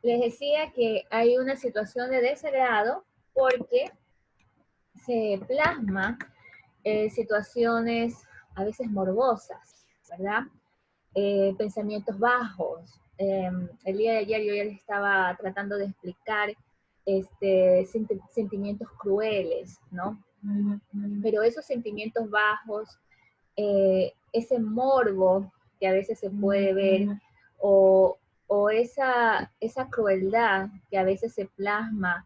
Les decía que hay una situación de desagrado porque se plasma situaciones a veces morbosas, ¿verdad? Pensamientos bajos. El día de ayer yo ya les estaba tratando de explicar sentimientos crueles, ¿no? Pero esos sentimientos bajos, ese morbo que a veces se puede ver, o, o esa crueldad que a veces se plasma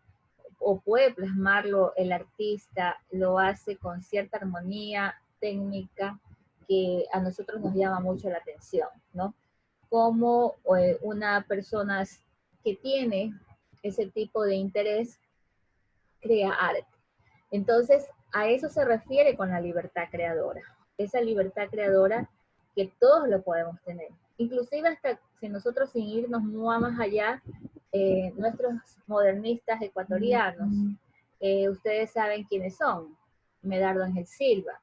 o puede plasmarlo el artista, lo hace con cierta armonía técnica que a nosotros nos llama mucho la atención, ¿no? Como una persona que tiene ese tipo de interés crea arte. Entonces, a eso se refiere con la libertad creadora. Esa libertad creadora que todos lo podemos tener. Inclusive hasta si nosotros sin irnos más allá, nuestros modernistas ecuatorianos, ustedes saben quiénes son, Medardo Ángel Silva.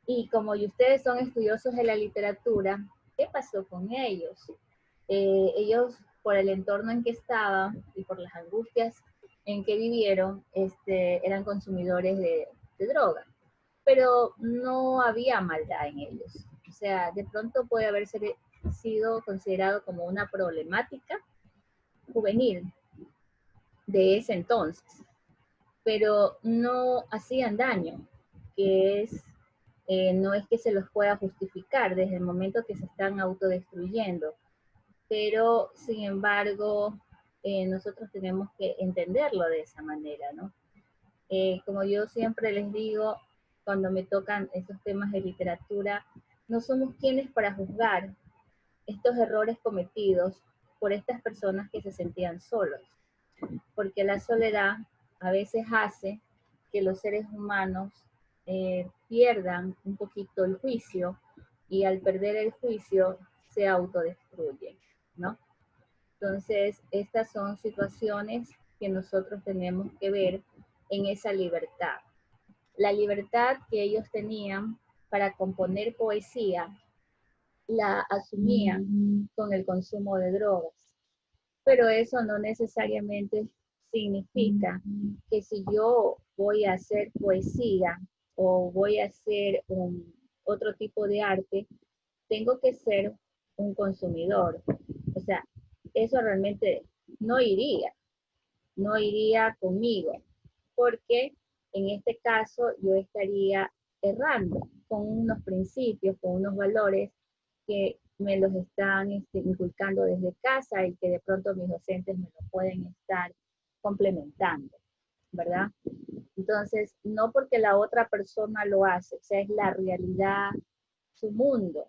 Y como ustedes son estudiosos de la literatura, ¿qué pasó con ellos? Ellos, por el entorno en que estaban y por las angustias en que vivieron, eran consumidores de droga. Pero no había maldad en ellos. O sea, de pronto puede haber sido considerado como una problemática juvenil de ese entonces, pero no hacían daño, que no es que se los pueda justificar desde el momento que se están autodestruyendo, pero sin embargo nosotros tenemos que entenderlo de esa manera, ¿no? Como yo siempre les digo, cuando me tocan esos temas de literatura, no somos quienes para juzgar estos errores cometidos por estas personas que se sentían solos, porque la soledad a veces hace que los seres humanos pierdan un poquito el juicio y al perder el juicio se autodestruyen, ¿no? Entonces, estas son situaciones que nosotros tenemos que ver en esa libertad. La libertad que ellos tenían para componer poesía la asumían con el consumo de drogas. Pero eso no necesariamente significa que si yo voy a hacer poesía o voy a hacer otro tipo de arte, tengo que ser un consumidor. O sea, eso realmente no iría, no iría conmigo, porque en este caso yo estaría errando con unos principios, con unos valores que me los están inculcando desde casa y que de pronto mis docentes me lo pueden estar complementando, ¿verdad? Entonces, no porque la otra persona lo hace, o sea, es la realidad, su mundo,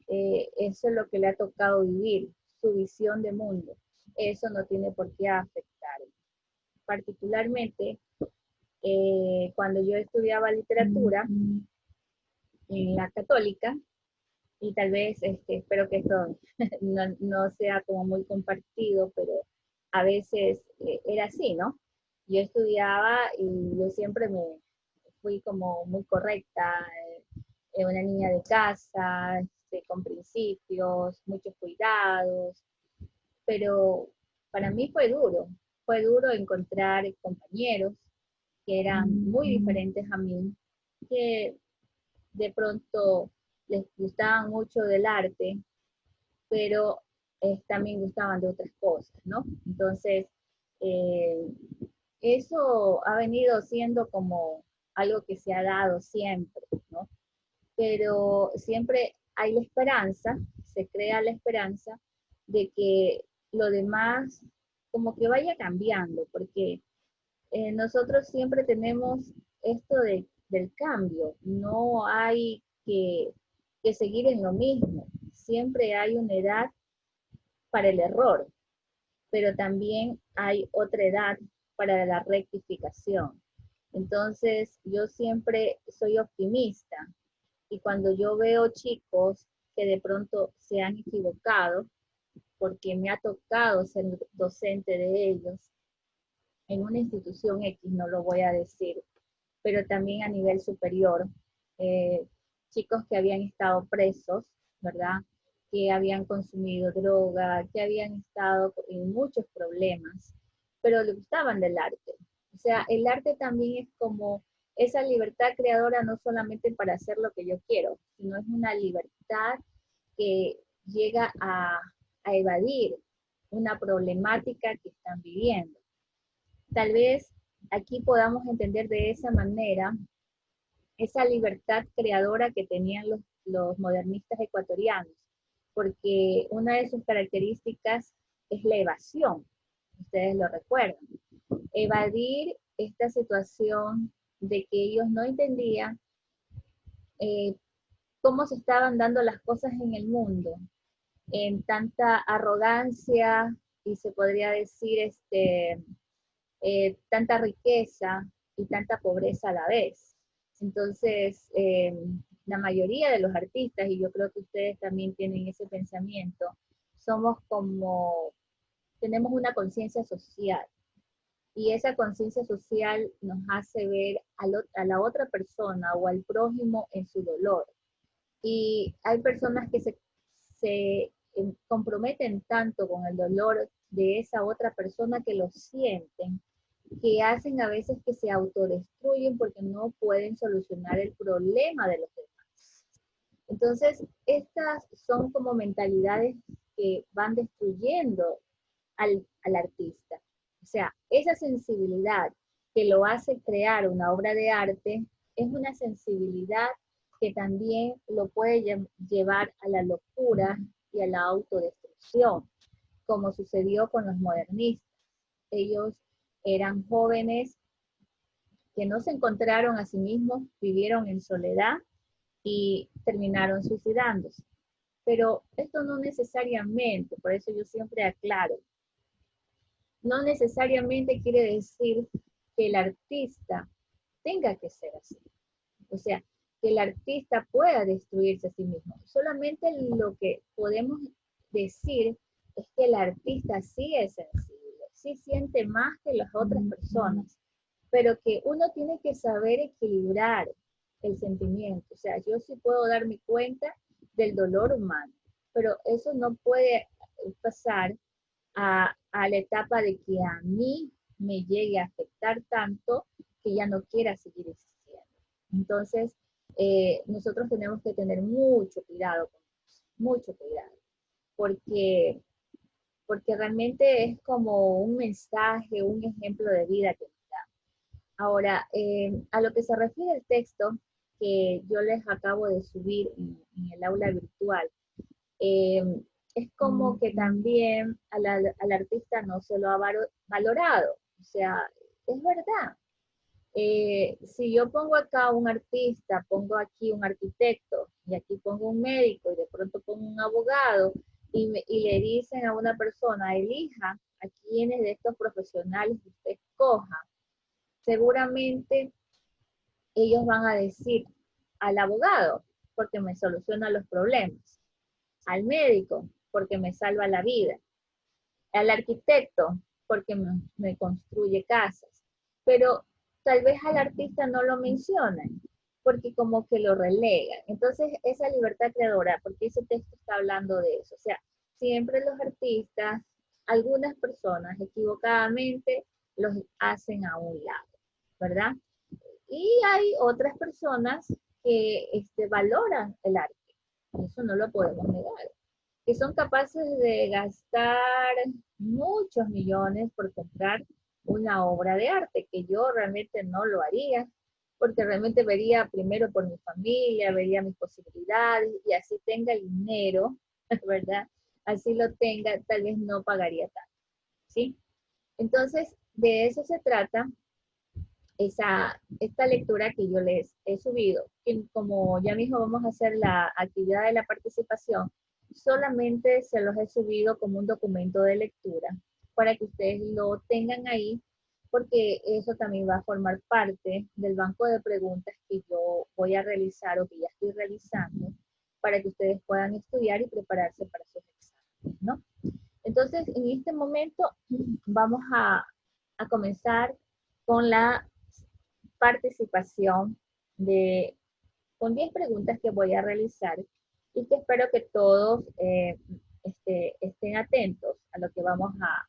eso es lo que le ha tocado vivir, su visión de mundo. Eso no tiene por qué afectar. Particularmente, cuando yo estudiaba literatura en la católica, y tal vez espero que esto no sea como muy compartido, pero a veces era así, ¿no? Yo estudiaba y yo siempre me fui como muy correcta, una niña de casa, con principios, muchos cuidados, pero para mí fue duro encontrar compañeros que eran muy diferentes a mí, que de pronto les gustaban mucho del arte, pero también gustaban de otras cosas, ¿no? Entonces, eh, eso ha venido siendo como algo que se ha dado siempre, ¿no? Pero siempre hay la esperanza, se crea la esperanza de que lo demás como que vaya cambiando, porque nosotros siempre tenemos esto del cambio, no hay que seguir en lo mismo, siempre hay una edad para el error, pero también hay otra edad para la rectificación. Entonces, yo siempre soy optimista y cuando yo veo chicos que de pronto se han equivocado, porque me ha tocado ser docente de ellos en una institución X, no lo voy a decir, pero también a nivel superior, eh, chicos que habían estado presos, ¿verdad? que habían consumido droga, que habían estado en muchos problemas, pero le gustaban del arte. O sea, el arte también es como esa libertad creadora, no solamente para hacer lo que yo quiero, sino es una libertad que llega a evadir una problemática que están viviendo. Tal vez aquí podamos entender de esa manera esa libertad creadora que tenían los modernistas ecuatorianos, porque una de sus características es la evasión, ustedes lo recuerdan, evadir esta situación de que ellos no entendían eh, cómo se estaban dando las cosas en el mundo, en tanta arrogancia y se podría decir tanta riqueza y tanta pobreza a la vez. Entonces, la mayoría de los artistas, y yo creo que ustedes también tienen ese pensamiento, somos como, tenemos una conciencia social. Y esa conciencia social nos hace ver a la otra persona o al prójimo en su dolor. Y hay personas que se comprometen tanto con el dolor de esa otra persona que lo sienten, que hacen a veces que se autodestruyen porque no pueden solucionar el problema de los demás. Entonces, estas son como mentalidades que van destruyendo al artista. O sea, esa sensibilidad que lo hace crear una obra de arte es una sensibilidad que también lo puede llevar a la locura y a la autodestrucción, como sucedió con los modernistas. Ellos eran jóvenes que no se encontraron a sí mismos, vivieron en soledad y terminaron suicidándose. Pero esto no necesariamente, por eso yo siempre aclaro, no necesariamente quiere decir que el artista tenga que ser así. O sea, que el artista pueda destruirse a sí mismo. Solamente lo que podemos decir es que el artista sí es sensible, sí siente más que las otras personas, pero que uno tiene que saber equilibrar el sentimiento. O sea, yo sí puedo darme cuenta del dolor humano, pero eso no puede pasar a la etapa de que a mí me llegue a afectar tanto que ya no quiera seguir existiendo. Entonces, nosotros tenemos que tener mucho cuidado con eso, mucho cuidado, porque, porque realmente es como un mensaje, un ejemplo de vida que nos da. Ahora, a lo que se refiere el texto que yo les acabo de subir en el aula virtual, eh, es como que también al artista no se lo ha valorado. O sea, es verdad. Si yo pongo acá un artista, pongo aquí un arquitecto, y aquí pongo un médico, y de pronto pongo un abogado, y le dicen a una persona, elija a quienes de estos profesionales usted escoja, seguramente ellos van a decir al abogado, porque me soluciona los problemas, al médico, porque me salva la vida, al arquitecto, porque me construye casas, pero tal vez al artista no lo mencionan, porque como que lo relegan. Entonces, esa libertad creadora, porque ese texto está hablando de eso, o sea, siempre los artistas, algunas personas equivocadamente los hacen a un lado, ¿verdad? Y hay otras personas que valoran el arte, eso no lo podemos negar, que son capaces de gastar muchos millones por comprar una obra de arte, que yo realmente no lo haría, porque realmente vería primero por mi familia, vería mis posibilidades, y así tenga el dinero, ¿verdad? Así lo tenga, tal vez no pagaría tanto, ¿sí? Entonces, de eso se trata esta lectura que yo les he subido, que como ya mismo vamos a hacer la actividad de la participación, solamente se los he subido como un documento de lectura para que ustedes lo tengan ahí, porque eso también va a formar parte del banco de preguntas que yo voy a realizar o que ya estoy realizando para que ustedes puedan estudiar y prepararse para sus exámenes, ¿no? Entonces, en este momento vamos a comenzar con la participación con 10 preguntas que voy a realizar y que espero que todos estén atentos a lo que vamos a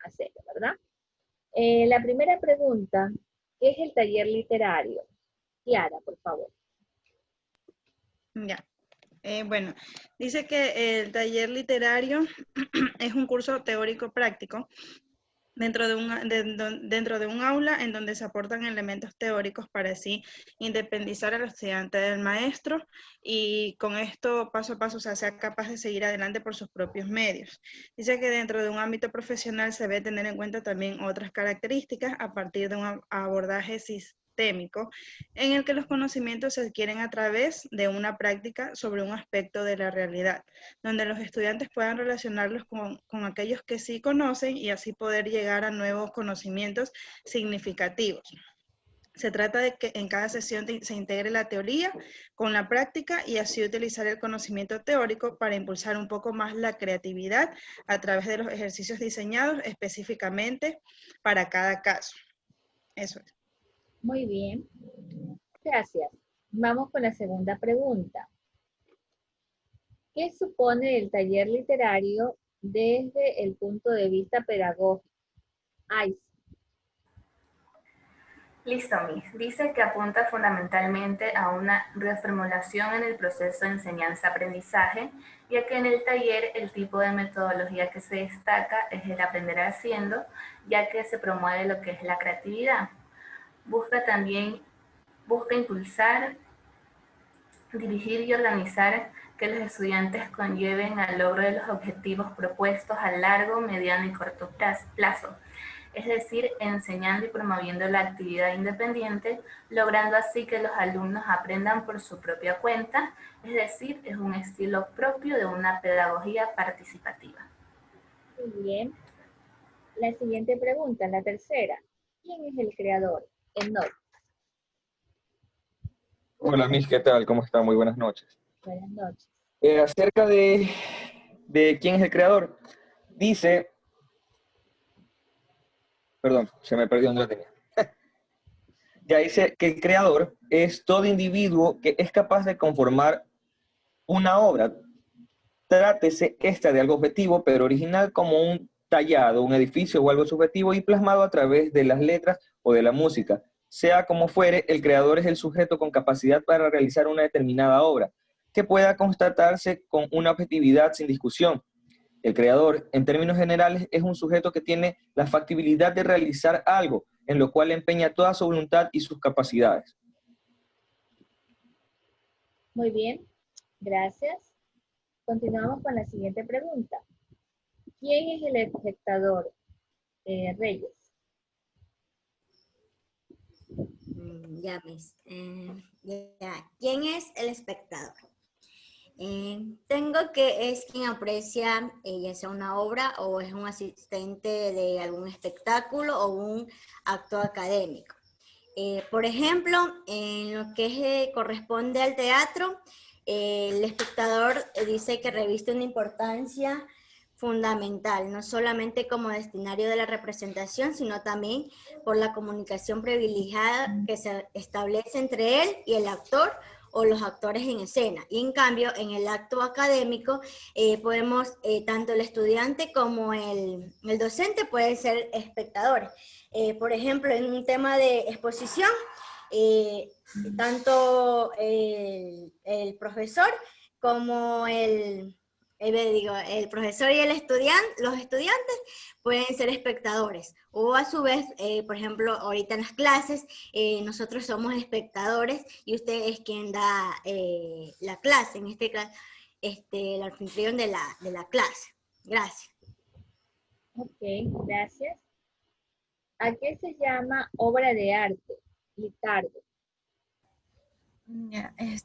hacer, ¿verdad? La primera pregunta, ¿qué es el taller literario? Clara, por favor. Ya. Bueno, dice que el taller literario es un curso teórico práctico dentro de un aula en donde se aportan elementos teóricos para así independizar al estudiante del maestro y con esto paso a paso sea capaz de seguir adelante por sus propios medios. Dice que dentro de un ámbito profesional se debe tener en cuenta también otras características a partir de un abordaje sistémico en el que los conocimientos se adquieren a través de una práctica sobre un aspecto de la realidad, donde los estudiantes puedan relacionarlos con aquellos que sí conocen y así poder llegar a nuevos conocimientos significativos. Se trata de que en cada sesión se integre la teoría con la práctica y así utilizar el conocimiento teórico para impulsar un poco más la creatividad a través de los ejercicios diseñados específicamente para cada caso. Eso es. Muy bien, gracias. Vamos con la segunda pregunta. ¿Qué supone el taller literario desde el punto de vista pedagógico? Ay, Listo, Miss. Dice que apunta fundamentalmente a una reformulación en el proceso de enseñanza-aprendizaje, ya que en el taller el tipo de metodología que se destaca es el aprender haciendo, ya que se promueve lo que es la creatividad. Busca impulsar, dirigir y organizar que los estudiantes conlleven al logro de los objetivos propuestos a largo, mediano y corto plazo. Es decir, enseñando y promoviendo la actividad independiente, logrando así que los alumnos aprendan por su propia cuenta, es decir, es un estilo propio de una pedagogía participativa. muy bien. La siguiente pregunta, la tercera. ¿Quién es el creador? Enoch. Hola, Miss, ¿qué tal? ¿Cómo está? Muy buenas noches. Buenas noches. Acerca de quién es el creador, dice, perdón, se me perdió donde lo tenía. Ya dice que el creador es todo individuo que es capaz de conformar una obra. Trátese esta de algo objetivo, pero original como un tallado, un edificio o algo subjetivo y plasmado a través de las letras o de la música. Sea como fuere, el creador es el sujeto con capacidad para realizar una determinada obra, que pueda constatarse con una objetividad sin discusión. El creador, en términos generales, es un sujeto que tiene la factibilidad de realizar algo, en lo cual empeña toda su voluntad y sus capacidades. Muy bien, gracias. Continuamos con la siguiente pregunta. ¿Quién es el espectador? Reyes. Ya ves. ¿Quién es el espectador? Tengo que es quien aprecia ya sea una obra o es un asistente de algún espectáculo o un acto académico. Por ejemplo, en lo que corresponde al teatro, el espectador dice que reviste una importancia fundamental, no solamente como destinario de la representación, sino también por la comunicación privilegiada que se establece entre él y el actor o los actores en escena. Y en cambio, en el acto académico, podemos, tanto el estudiante como el docente pueden ser espectadores. Por ejemplo, en un tema de exposición, tanto el profesor como el profesor y los estudiantes pueden ser espectadores. O a su vez, por ejemplo, ahorita en las clases, nosotros somos espectadores y usted es quien da la clase, en este caso, el anfitrión de la clase. Gracias. Ok, gracias. ¿A qué se llama obra de arte? Ricardo.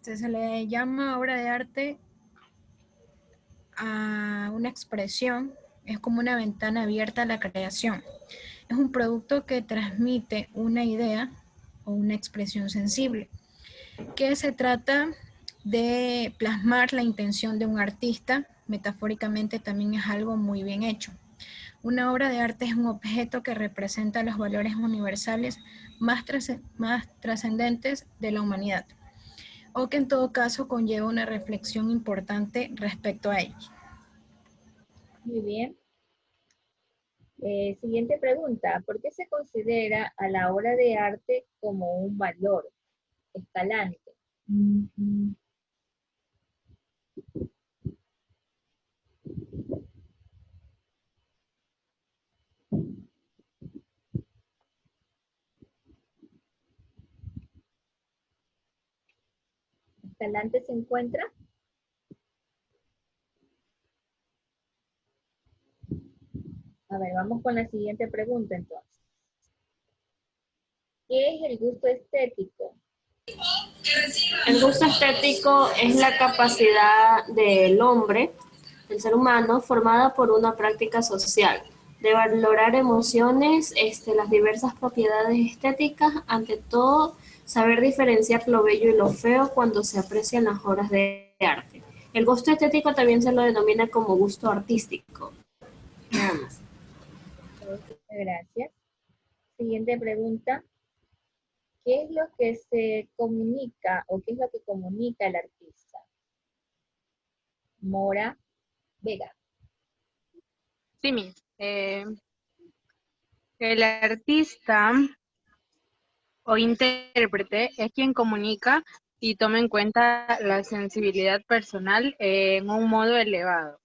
Se le llama obra de arte a una expresión, es como una ventana abierta a la creación. Es un producto que transmite una idea o una expresión sensible, que se trata de plasmar la intención de un artista. Metafóricamente también es algo muy bien hecho. Una obra de arte es un objeto que representa los valores universales más trascendentes de la humanidad. o que en todo caso conlleva una reflexión importante respecto a ellos. Muy bien. Siguiente pregunta. ¿Por qué se considera a la obra de arte como un valor escalante? ¿Escalante se encuentra? A ver, vamos con la siguiente pregunta entonces. ¿Qué es el gusto estético? El gusto estético es la capacidad del hombre, del ser humano, formada por una práctica social, de valorar emociones, las diversas propiedades estéticas, ante todo, saber diferenciar lo bello y lo feo cuando se aprecian las obras de arte. El gusto estético también se lo denomina como gusto artístico. Nada más. Gracias. Siguiente pregunta. ¿Qué es lo que se comunica o qué es lo que comunica el artista? Mora Vega. Sí, Miss. El artista o intérprete es quien comunica y toma en cuenta la sensibilidad personal en un modo elevado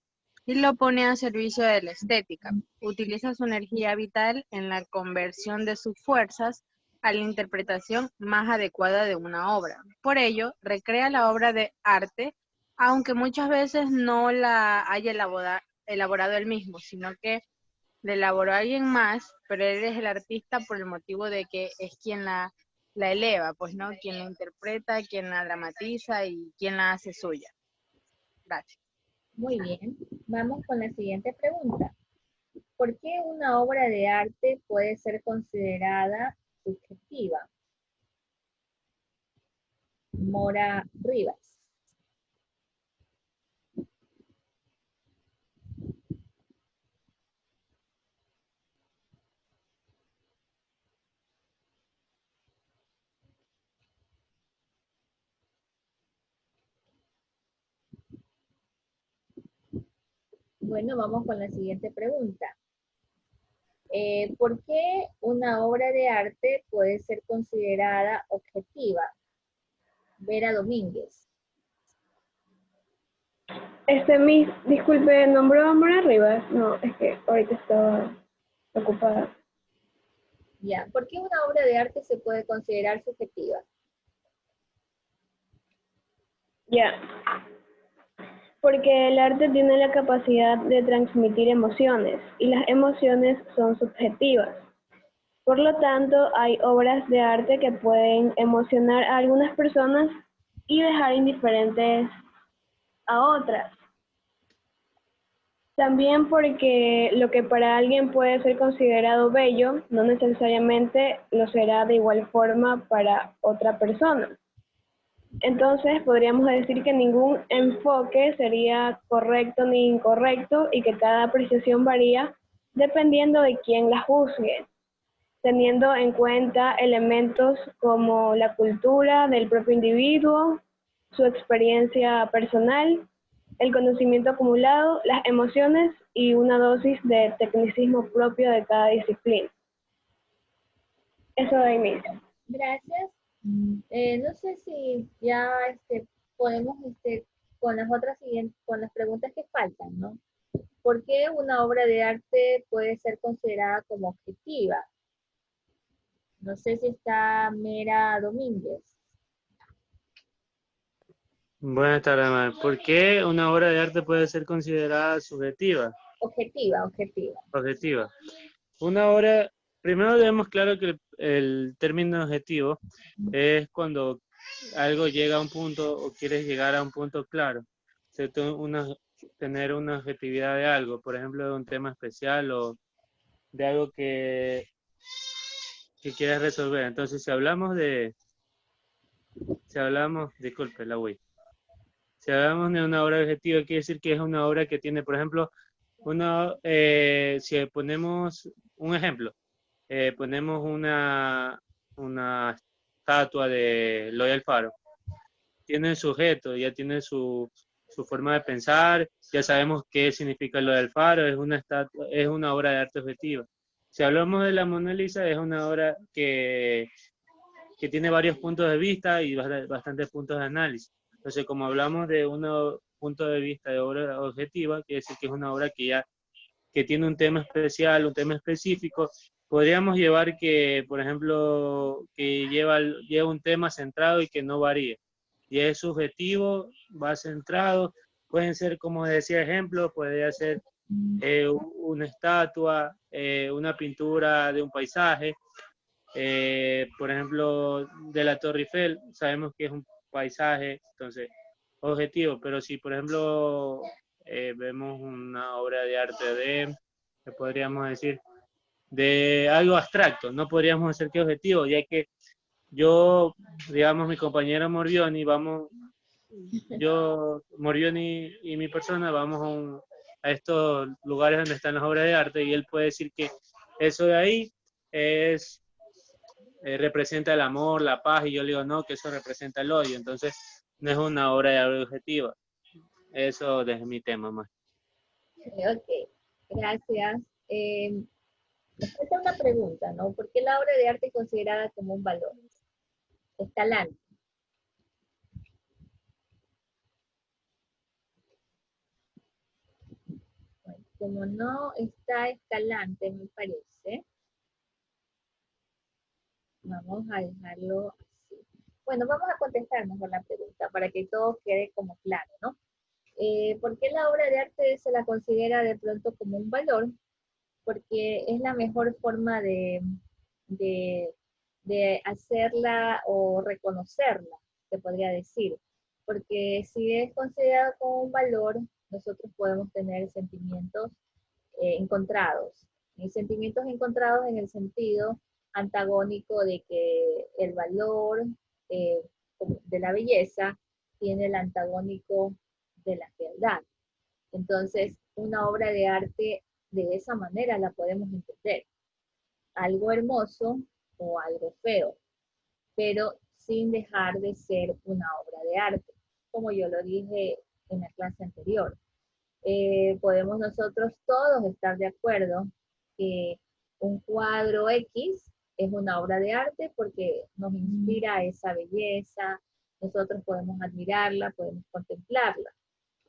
y lo pone a servicio de la estética. Utiliza su energía vital en la conversión de sus fuerzas a la interpretación más adecuada de una obra. Por ello, recrea la obra de arte, aunque muchas veces no la haya elaborado él mismo, sino que la elaboró alguien más, pero él es el artista por el motivo de que es quien la eleva, pues, ¿no? Quien la interpreta, quien la dramatiza y quien la hace suya. Gracias. Muy bien. Vamos con la siguiente pregunta. ¿Por qué una obra de arte puede ser considerada subjetiva? Mora Rivas. Bueno, vamos con la siguiente pregunta. ¿Por qué una obra de arte puede ser considerada objetiva? Vera Domínguez. Disculpe, ¿nombró a Mora Rivas? No, es que ahorita estaba ocupada. Ya, ¿por qué una obra de arte se puede considerar subjetiva? Ya. Porque el arte tiene la capacidad de transmitir emociones y las emociones son subjetivas. Por lo tanto, hay obras de arte que pueden emocionar a algunas personas y dejar indiferentes a otras. También porque lo que para alguien puede ser considerado bello, no necesariamente lo será de igual forma para otra persona. Entonces podríamos decir que ningún enfoque sería correcto ni incorrecto y que cada apreciación varía dependiendo de quién la juzgue, teniendo en cuenta elementos como la cultura del propio individuo, su experiencia personal, el conocimiento acumulado, las emociones y una dosis de tecnicismo propio de cada disciplina. Eso da inicio. Gracias. No sé si ya podemos con las otras con las preguntas que faltan, ¿no? ¿Por qué una obra de arte puede ser considerada como objetiva? No sé si está Mera Domínguez. Buenas tardes, Mar. ¿Por qué una obra de arte puede ser considerada subjetiva? Objetiva. Objetiva. Una obra, primero debemos claro que el término objetivo es cuando algo llega a un punto o quieres llegar a un punto claro. Tener una objetividad de algo, por ejemplo, de un tema especial o de algo que quieres resolver. Entonces, disculpe, la Wii. Si hablamos de una obra objetiva, quiere decir que es una obra que tiene, por ejemplo, si ponemos un ejemplo, ponemos una estatua de Eloy Alfaro. tiene sujeto, ya tiene su forma de pensar, ya sabemos qué significa lo del faro, es una obra de arte objetiva. Si hablamos de la Mona Lisa, es una obra que tiene varios puntos de vista y bastantes puntos de análisis. Entonces, como hablamos de un punto de vista de obra objetiva, quiere decir que es una obra que tiene un tema especial, un tema específico. Podríamos llevar que, por ejemplo, que lleva un tema centrado y que no varíe. Y es subjetivo, va centrado, pueden ser, como decía ejemplo, podría ser una estatua, una pintura de un paisaje, por ejemplo, de la Torre Eiffel, sabemos que es un paisaje, entonces, objetivo, pero si, por ejemplo, vemos una obra de arte ¿qué podríamos decir? De algo abstracto, no podríamos decir que objetivo, ya que yo, digamos, mi compañero Morbioni, Morbioni y mi persona vamos a estos lugares donde están las obras de arte y él puede decir que eso de ahí representa el amor, la paz, y yo le digo no, que eso representa el odio, entonces no es una obra de arte objetiva. Eso es mi tema más. Ok, gracias. Esta es una pregunta, ¿no? ¿Por qué la obra de arte es considerada como un valor? Escalante. Bueno, como no está escalante, me parece, vamos a dejarlo así. Bueno, vamos a contestar mejor la pregunta para que todo quede como claro, ¿no? ¿Por qué la obra de arte se la considera de pronto como un valor? Porque es la mejor forma de hacerla o reconocerla, se podría decir. Porque si es considerado como un valor, nosotros podemos tener sentimientos encontrados. Y sentimientos encontrados en el sentido antagónico de que el valor de la belleza tiene el antagónico de la fealdad. Entonces, una obra de arte de esa manera la podemos entender. Algo hermoso o algo feo, pero sin dejar de ser una obra de arte, como yo lo dije en la clase anterior. Podemos nosotros todos estar de acuerdo que un cuadro X es una obra de arte porque nos inspira esa belleza, nosotros podemos admirarla, podemos contemplarla,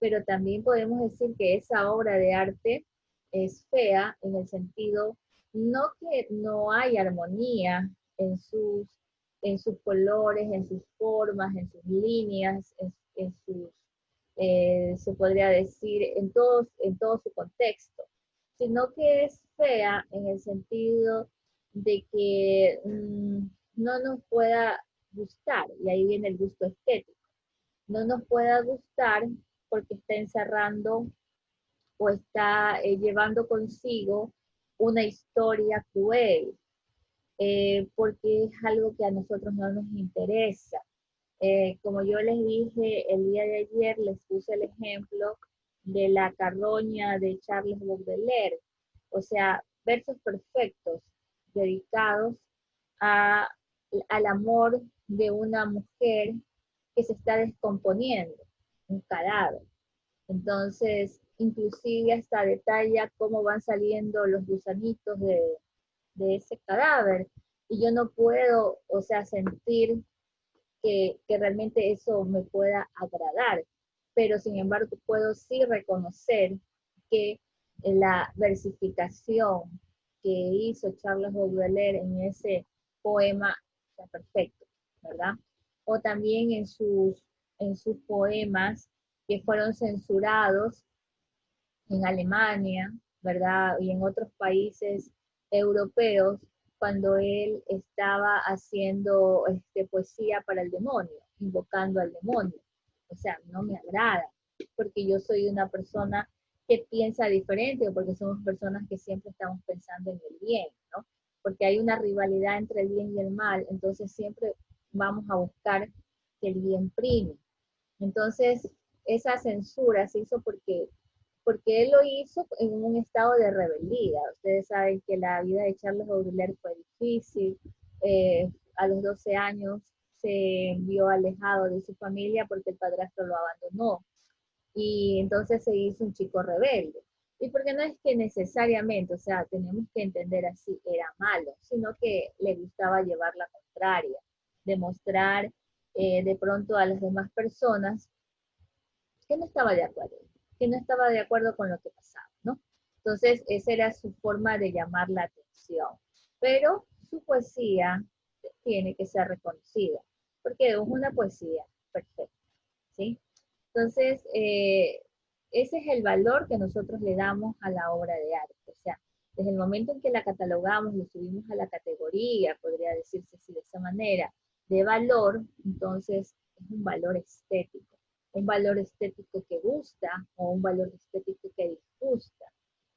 pero también podemos decir que esa obra de arte es fea en el sentido, no que no hay armonía en sus colores, en sus formas, en sus líneas, en sus se podría decir, en todo su contexto, sino que es fea en el sentido de que no nos pueda gustar, y ahí viene el gusto estético, no nos pueda gustar porque está encerrando o está llevando consigo una historia cruel, porque es algo que a nosotros no nos interesa. Como yo les dije el día de ayer, les puse el ejemplo de la carroña de Charles Baudelaire, o sea, versos perfectos dedicados al amor de una mujer que se está descomponiendo, un cadáver. Entonces, inclusive hasta detalla cómo van saliendo los gusanitos de ese cadáver, y yo no puedo, o sea, sentir que realmente eso me pueda agradar, pero sin embargo puedo sí reconocer que la versificación que hizo Charles Baudelaire en ese poema está perfecto, ¿verdad? O también en sus poemas que fueron censurados en Alemania, ¿verdad? Y en otros países europeos, cuando él estaba haciendo poesía para el demonio, invocando al demonio. O sea, no me agrada, porque yo soy una persona que piensa diferente, o porque somos personas que siempre estamos pensando en el bien, ¿no? Porque hay una rivalidad entre el bien y el mal, entonces siempre vamos a buscar que el bien prime. Entonces, esa censura se hizo porque él lo hizo en un estado de rebeldía. Ustedes saben que la vida de Charles Baudelaire fue difícil. A los 12 años se vio alejado de su familia porque el padrastro lo abandonó. Y entonces se hizo un chico rebelde. Y porque no es que necesariamente, o sea, tenemos que entender así, era malo, sino que le gustaba llevar la contraria, demostrar de pronto a las demás personas que no estaba de acuerdo, que no estaba de acuerdo con lo que pasaba, ¿no? Entonces, esa era su forma de llamar la atención. Pero su poesía tiene que ser reconocida, porque es una poesía perfecta, ¿sí? Entonces, ese es el valor que nosotros le damos a la obra de arte. O sea, desde el momento en que la catalogamos, lo subimos a la categoría, podría decirse así de esa manera, de valor, entonces es un valor estético. Un valor estético que gusta, o un valor estético que disgusta,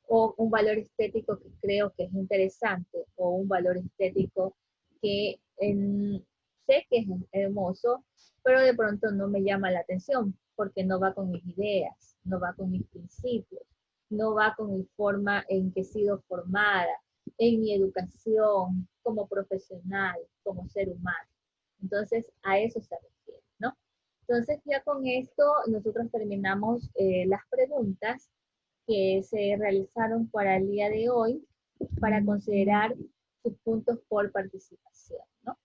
o un valor estético que creo que es interesante, o un valor estético que sé que es hermoso, pero de pronto no me llama la atención, porque no va con mis ideas, no va con mis principios, no va con mi forma en que he sido formada, en mi educación, como profesional, como ser humano. Entonces, a eso se refiere, ¿no? Entonces, ya con esto, nosotros terminamos las preguntas que se realizaron para el día de hoy, para considerar sus puntos por participación, ¿no?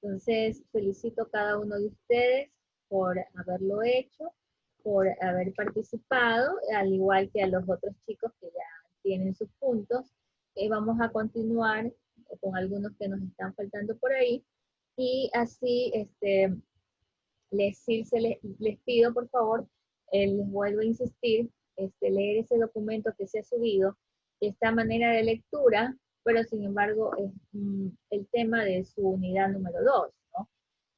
Entonces, felicito a cada uno de ustedes por haberlo hecho, por haber participado, al igual que a los otros chicos que ya tienen sus puntos. Vamos a continuar con algunos que nos están faltando por ahí, y así les pido, por favor, les vuelvo a insistir, leer ese documento que se ha subido, esta manera de lectura, pero sin embargo es el tema de su unidad número 2, ¿no?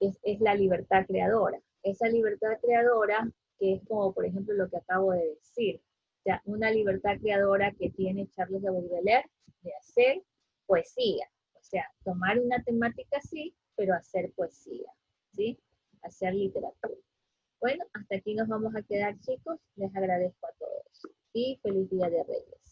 Es la libertad creadora. Esa libertad creadora que es como, por ejemplo, lo que acabo de decir, o sea, una libertad creadora que tiene Charles de Baudelaire de hacer poesía, o sea, tomar una temática así, pero hacer poesía, ¿sí? Hacer literatura. Bueno, hasta aquí nos vamos a quedar, chicos. Les agradezco a todos. Y feliz Día de Reyes.